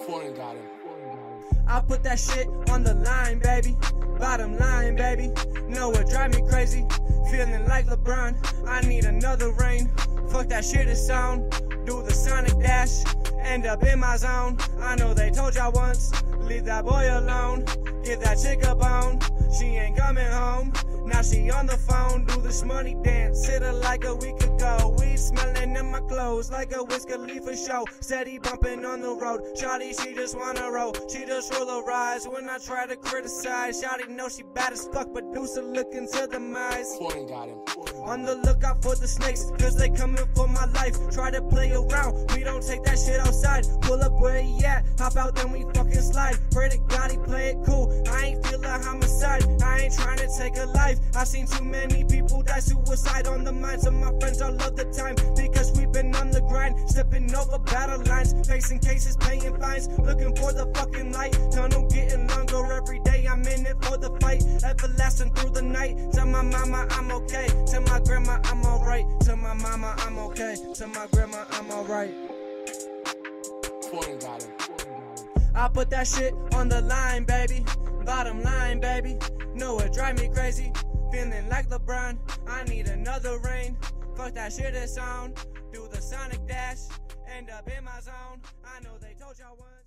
Foreign got him. I put that shit on the line, baby. Bottom line, baby. No, it drive me crazy. Feeling like LeBron. I need another ring. Fuck that shit is sound. Do the Sonic dash. End up in my zone. I know they told y'all once. Leave that boy alone. Give that chick a bone. She ain't coming home. Now she on the phone. Do this money dance. Hit her like a week ago. Weed smelling in my clothes like a Wiz Khalifa show. Steady bumping on the road. Shawty, she just wanna roll. She just roll her eyes when I try to criticize. Shawty know she bad as fuck, but do some look into the eyes. Foreign got him. On the lookout for the snakes, cause they coming for my life. Try to play around, we don't take that shit outside. Pull up where he at, hop out then we fucking slide. Pray to God he play it cool, I ain't feel a homicide. I ain't trying to take a life, I've seen too many people die. Suicide on the minds of my friends all of the time. Because we've been on the grind, stepping over battle lines. Facing cases, paying fines, looking for the fucking light. Tunnel getting longer every day, I'm in it for the fight. Everlasting through the night, tell my mama I'm okay. Tell my grandma I'm alright. Tell my mama I'm okay. Tell my grandma I'm alright. Foreign got him. I put that shit on the line, baby. Bottom line, baby. No, it drive me crazy. Feeling like LeBron. I need another ring. Fuck that shit is sound. Do the Sonic dash. End up in my zone. I know they told y'all once.